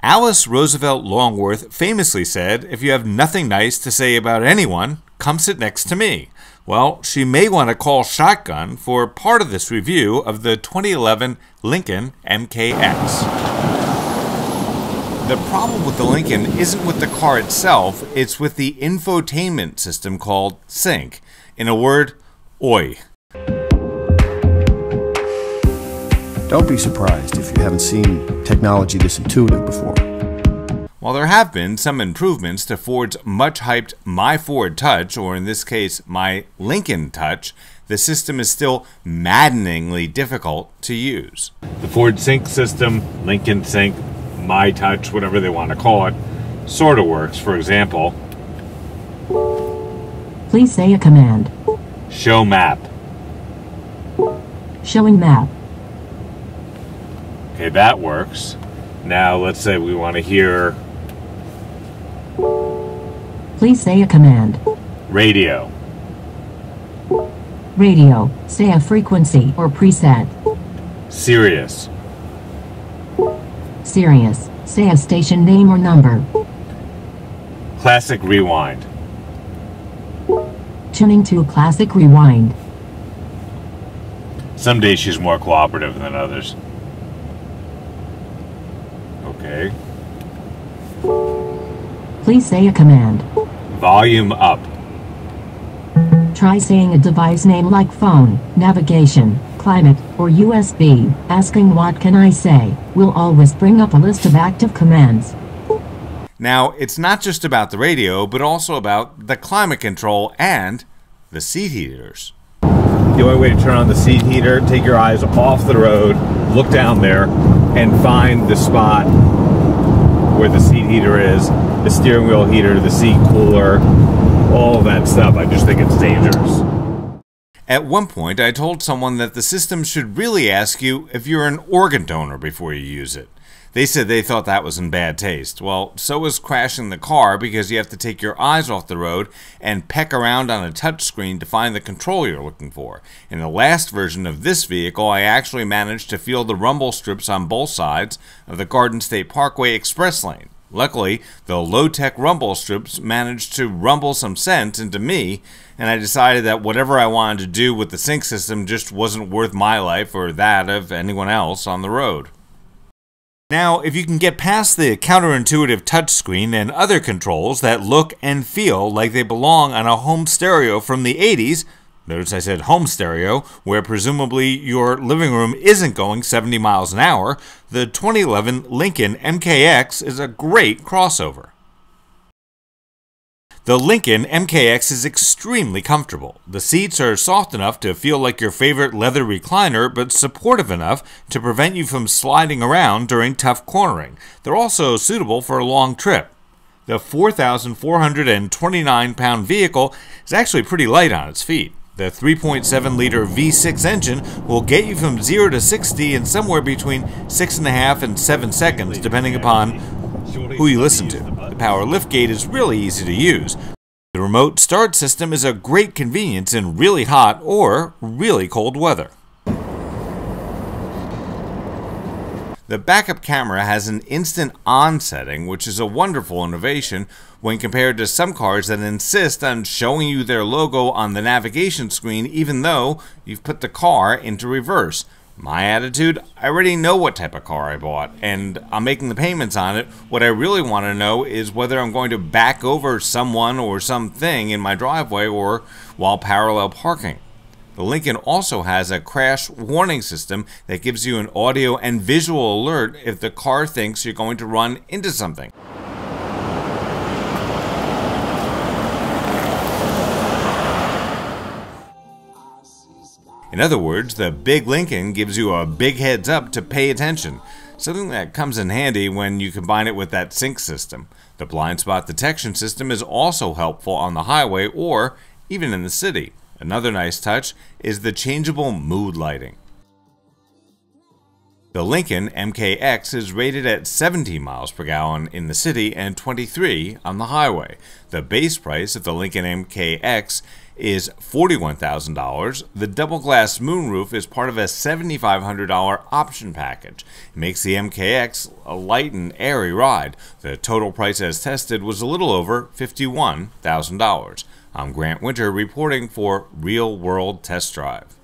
Alice Roosevelt Longworth famously said, "If you have nothing nice to say about anyone, come sit next to me." Well, she may want to call shotgun for part of this review of the 2011 Lincoln MKX. The problem with the Lincoln isn't with the car itself, it's with the infotainment system called Sync. In a word, oi. Don't be surprised if you haven't seen technology this intuitive before. While there have been some improvements to Ford's much-hyped My Ford Touch, or in this case, My Lincoln Touch, the system is still maddeningly difficult to use. The Ford Sync system, Lincoln Sync, My Touch, whatever they want to call it, sort of works. For example, please say a command. Show map. Showing map. Okay, that works. Now let's say we want to hear please say a command. Radio. Radio. Say a frequency or preset. Sirius. Sirius. Say a station name or number. Classic rewind. Tuning to classic rewind. Some days she's more cooperative than others. Okay. Please say a command. Volume up. Try saying a device name like phone, navigation, climate, or USB. Asking what can I say will always bring up a list of active commands. Now, it's not just about the radio, but also about the climate control and the seat heaters. The only way to turn on the seat heater, take your eyes off the road, look down there, and find the spot where the seat heater is, the steering wheel heater, the seat cooler, all of that stuff. I just think it's dangerous. At one point, I told someone that the system should really ask you if you're an organ donor before you use it. They said they thought that was in bad taste. Well, so is crashing the car because you have to take your eyes off the road and peck around on a touchscreen to find the control you're looking for. In the last version of this vehicle, I actually managed to feel the rumble strips on both sides of the Garden State Parkway express lane. Luckily, the low-tech rumble strips managed to rumble some sense into me, and I decided that whatever I wanted to do with the sync system just wasn't worth my life or that of anyone else on the road. Now, if you can get past the counterintuitive touchscreen and other controls that look and feel like they belong on a home stereo from the 80s, notice I said home stereo, where presumably your living room isn't going 70 miles an hour, the 2011 Lincoln MKX is a great crossover. The Lincoln MKX is extremely comfortable. The seats are soft enough to feel like your favorite leather recliner, but supportive enough to prevent you from sliding around during tough cornering. They're also suitable for a long trip. The 4,429-pound vehicle is actually pretty light on its feet. The 3.7-liter V6 engine will get you from 0 to 60 in somewhere between 6.5 and 7 seconds, depending upon who you listen to. The power liftgate is really easy to use. The remote start system is a great convenience in really hot or really cold weather. The backup camera has an instant on setting, which is a wonderful innovation when compared to some cars that insist on showing you their logo on the navigation screen even though you've put the car into reverse. My attitude, I already know what type of car I bought, and I'm making the payments on it. What I really want to know is whether I'm going to back over someone or something in my driveway or while parallel parking. The Lincoln also has a crash warning system that gives you an audio and visual alert if the car thinks you're going to run into something. In other words, the big Lincoln gives you a big heads up to pay attention, something that comes in handy when you combine it with that sync system. The blind spot detection system is also helpful on the highway or even in the city. Another nice touch is the changeable mood lighting. The Lincoln MKX is rated at 17 miles per gallon in the city and 23 on the highway. The base price of the Lincoln MKX is $41,000. The double glass moonroof is part of a $7,500 option package. It makes the MKX a light and airy ride. The total price as tested was a little over $51,000. I'm Grant Winter reporting for Real World Test Drive.